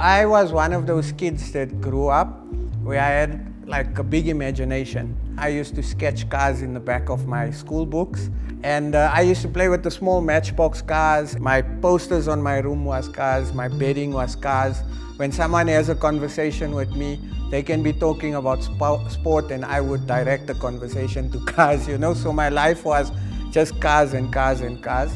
I was one of those kids that grew up where I had like a big imagination. I used to sketch cars in the back of my school books, and I used to play with the small matchbox cars. My posters on my room was cars, my bedding was cars. When someone has a conversation with me, they can be talking about sport and I would direct the conversation to cars, you know. So my life was just cars and cars and cars.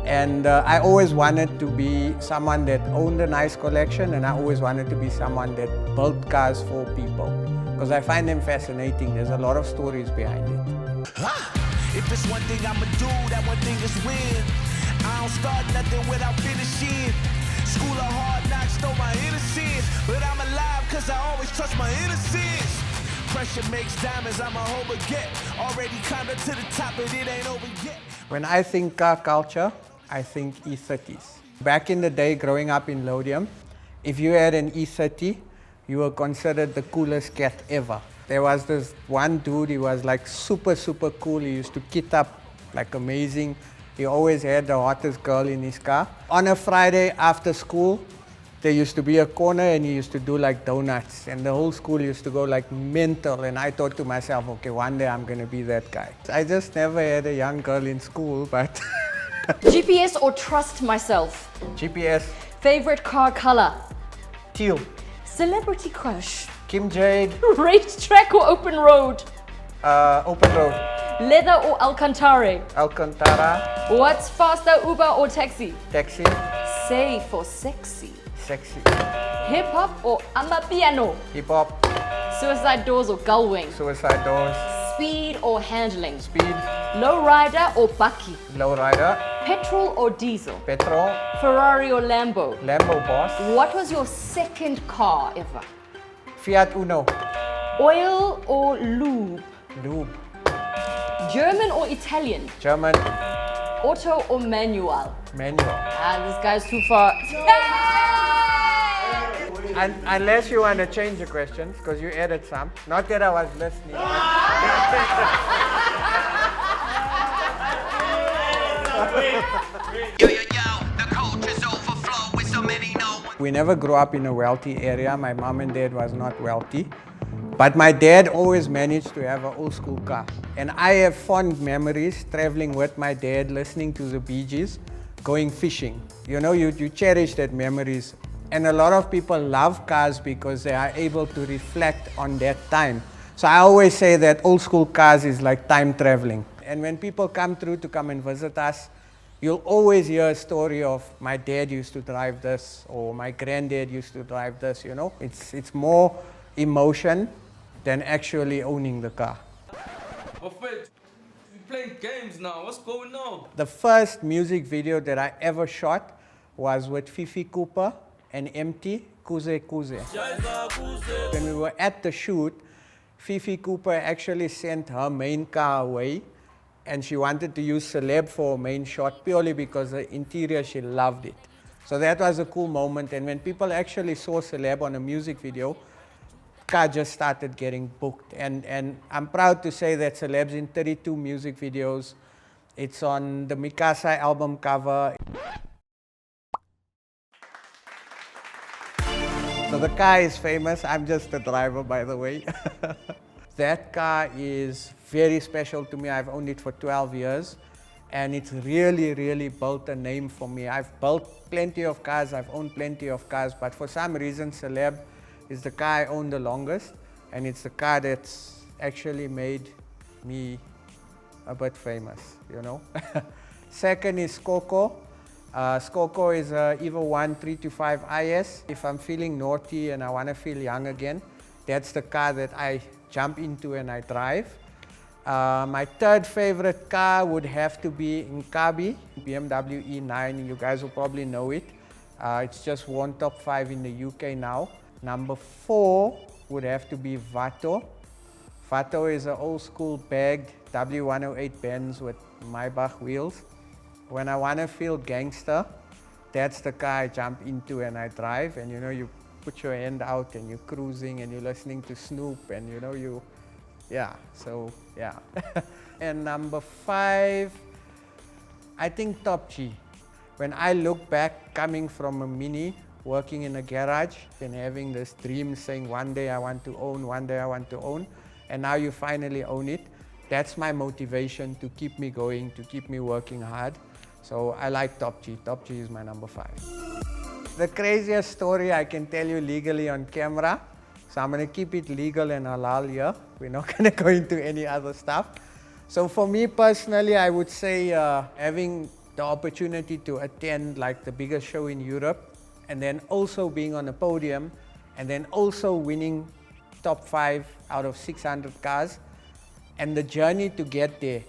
And I always wanted to be someone that owned a nice collection, and I always wanted to be someone that built cars for people, because I find them fascinating. There's a lot of stories behind it. If it's one thing I'ma do, that one thing is win. I don't start nothing without finishing. School of hard knocks stole my innocence, but I'm alive cause I always trust my innocence. Pressure makes diamonds, I'm a whole baguette. Already climbed up to the top, but it ain't over yet. When I think car culture, I think E30s. Back in the day, growing up in Lodium, if you had an E30, you were considered the coolest cat ever. There was this one dude, he was like super cool. He used to kit up like amazing. He always had the hottest girl in his car. On a Friday after school, there used to be a corner and he used to do like donuts, and the whole school used to go like mental, and I thought to myself, okay, one day I'm gonna be that guy. I just never had a young girl in school, but GPS or trust myself? GPS. Favorite car color? Teal. Celebrity crush? Kim Jade. Racetrack or open road? Open road. Leather or Alcantara? Alcantara. What's faster, Uber or taxi? Taxi. Safe or sexy? Sexy. Hip hop or amapiano? Hip hop. Suicide doors or gullwing? Suicide doors. Speed or handling? Speed. Low rider or bucky? Low rider. Petrol or diesel? Petrol. Ferrari or Lambo? Lambo boss. What was your second car ever? Fiat Uno. Oil or lube? Lube. German or Italian? German. Auto or manual? Manual. This guy's too far. And unless you want to change the questions, because you added some. Not that I was listening. The culture's overflow with so many no. We never grew up in a wealthy area. My mom and dad was not wealthy. But my dad always managed to have an old school car. And I have fond memories traveling with my dad, listening to the Bee Gees, going fishing. You know, you cherish that memories. And a lot of people love cars because they are able to reflect on that time. So I always say that old school cars is like time traveling. And when people come through to come and visit us, you'll always hear a story of my dad used to drive this, or my granddad used to drive this, you know. It's more emotion than actually owning the car. Well, Fred, you're playing games now. What's going on? The first music video that I ever shot was with Fifi Cooper and Empty, Kuze Kuze. When we were at the shoot, Fifi Cooper actually sent her main car away, and she wanted to use Celeb for a main shot purely because the interior, she loved it. So that was a cool moment, and when people actually saw Celeb on a music video, car just started getting booked. And I'm proud to say that Celeb's in 32 music videos. It's on the Mi Casa album cover. So the car is famous. I'm just the driver, by the way. That car is very special to me. I've owned it for 12 years, and it's really built a name for me. I've built plenty of cars, I've owned plenty of cars, but for some reason Celeb is the car I own the longest, and it's the car that's actually made me a bit famous, you know. Second is Skoko. Skoko is a Evo 1 325 IS. If I'm feeling naughty and I want to feel young again, that's the car that I jump into and I drive. My third favorite car would have to be Nkabi, BMW E9. You guys will probably know it. It's just won top 5 in the UK now. Number 4 would have to be Vato. Vato is an old school bagged W108 Benz with Maybach wheels. When I want to feel gangster, that's the car I jump into and I drive. And you know, you put your hand out and you're cruising and you're listening to Snoop, and you know, yeah. And number 5, I think Top G. When I look back coming from a Mini working in a garage and having this dream saying one day I want to own, one day I want to own, and now you finally own it. That's my motivation to keep me going, to keep me working hard. So I like Top G. Top G is my number 5. The craziest story I can tell you legally on camera. So I'm going to keep it legal and halal here. We're not going to go into any other stuff. So for me personally, I would say having the opportunity to attend like the biggest show in Europe, and then also being on a podium, and then also winning top 5 out of 600 cars, and the journey to get there.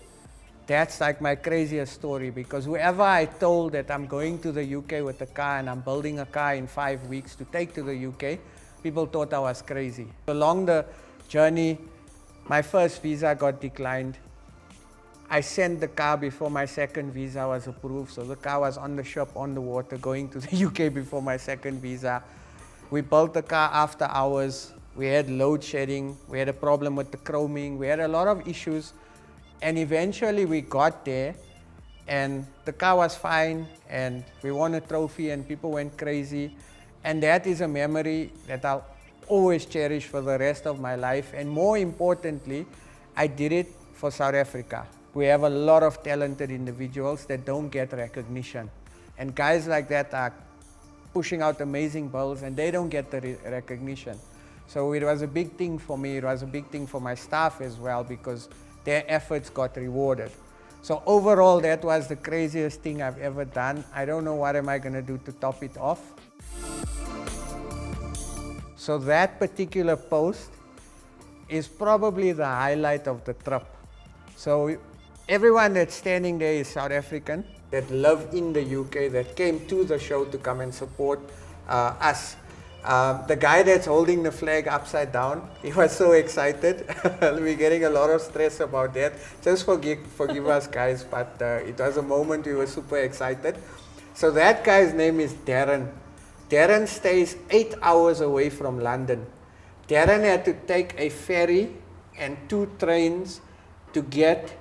That's like my craziest story, because whoever I told that I'm going to the UK with a car and I'm building a car in 5 weeks to take to the UK, people thought I was crazy. Along the journey, my first visa got declined. I sent the car before my second visa was approved, so the car was on the ship, on the water, going to the UK before my second visa. We built the car after hours. We had load shedding. We had a problem with the chroming. We had a lot of issues. And eventually we got there, and the car was fine, and we won a trophy, and people went crazy. And that is a memory that I'll always cherish for the rest of my life. And more importantly, I did it for South Africa. We have a lot of talented individuals that don't get recognition. And guys like that are pushing out amazing builds, and they don't get the recognition. So it was a big thing for me. It was a big thing for my staff as well, because their efforts got rewarded. So overall, that was the craziest thing I've ever done. I don't know what am I going to do to top it off. So that particular post is probably the highlight of the trip. So everyone that's standing there is South African, that live in the UK, that came to the show to come and support us. The guy that's holding the flag upside down, he was so excited. We're getting a lot of stress about that. Just forgive us, guys, but it was a moment we were super excited. So that guy's name is Darren. Darren stays 8 hours away from London. Darren had to take a ferry and 2 trains to get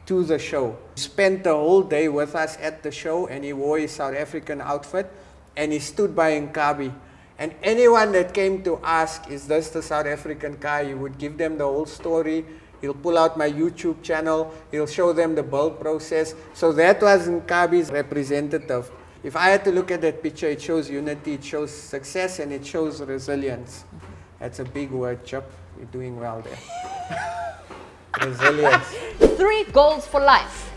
to the show. He spent the whole day with us at the show, and he wore his South African outfit, and he stood by in Kabi. And anyone that came to ask, is this the South African car, he would give them the whole story. He'll pull out my YouTube channel. He'll show them the build process. So that was Nkabi's representative. If I had to look at that picture, it shows unity, it shows success, and it shows resilience. That's a big word, Chip. You're doing well there. Resilience. 3 goals for life.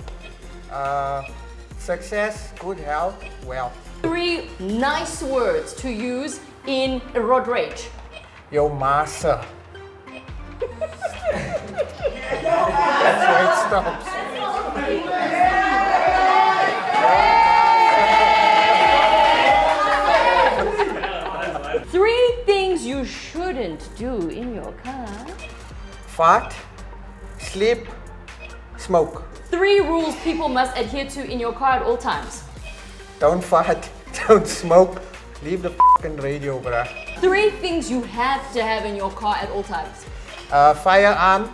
Success, good health, wealth. 3 nice words to use in a road rage. Yo, massa. That's where it stops. Three things you shouldn't do in your car. Fart, sleep, smoke. 3 rules people must adhere to in your car at all times. Don't fart, don't smoke, leave the fucking radio, bruh. 3 things you have to have in your car at all times. Firearm,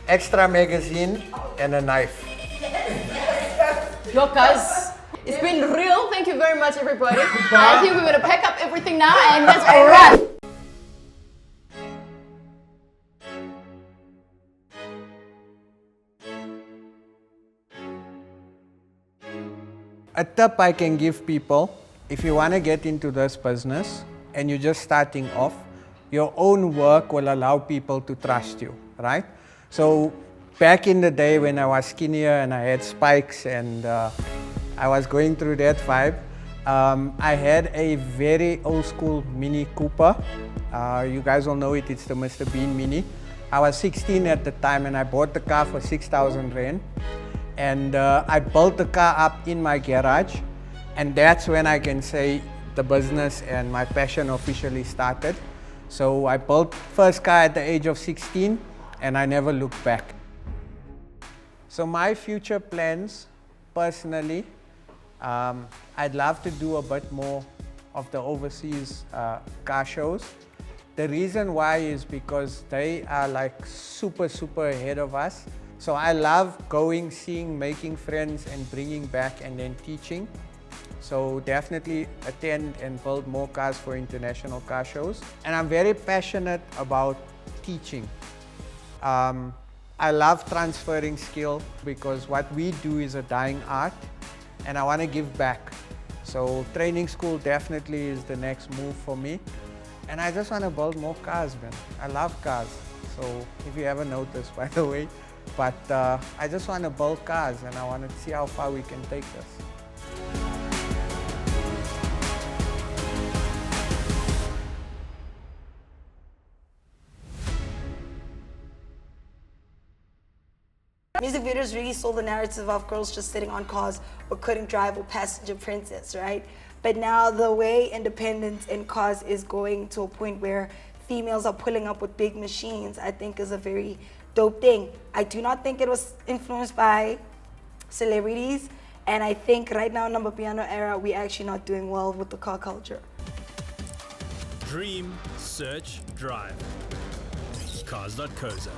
extra magazine, and a knife. Look, guys, it's been real. Thank you very much, everybody. I think we're going to pack up everything now and let's run. A tip I can give people, if you want to get into this business and you're just starting off, your own work will allow people to trust you, right? So back in the day when I was skinnier and I had spikes and I was going through that vibe, I had a very old school Mini Cooper. You guys all know it, it's the Mr. Bean Mini. I was 16 at the time and I bought the car for 6,000 Rand. And I built the car up in my garage, and that's when I can say the business and my passion officially started. So I built first car at the age of 16 and I never looked back. So my future plans, personally, I'd love to do a bit more of the overseas car shows. The reason why is because they are like super ahead of us. So I love going, seeing, making friends and bringing back and then teaching. So definitely attend and build more cars for international car shows. And I'm very passionate about teaching. I love transferring skill because what we do is a dying art and I want to give back. So training school definitely is the next move for me. And I just want to build more cars, man. I love cars. So if you haven't noticed, by the way, but I just want to build cars and I want to see how far we can take this. Music videos really sold the narrative of girls just sitting on cars or couldn't drive or passenger princess, right? But now the way independence in cars is going to a point where females are pulling up with big machines, I think is a very dope thing. I do not think it was influenced by celebrities, and I think right now in the piano era, we're actually not doing well with the car culture. Dream, search, drive. Cars.co.za.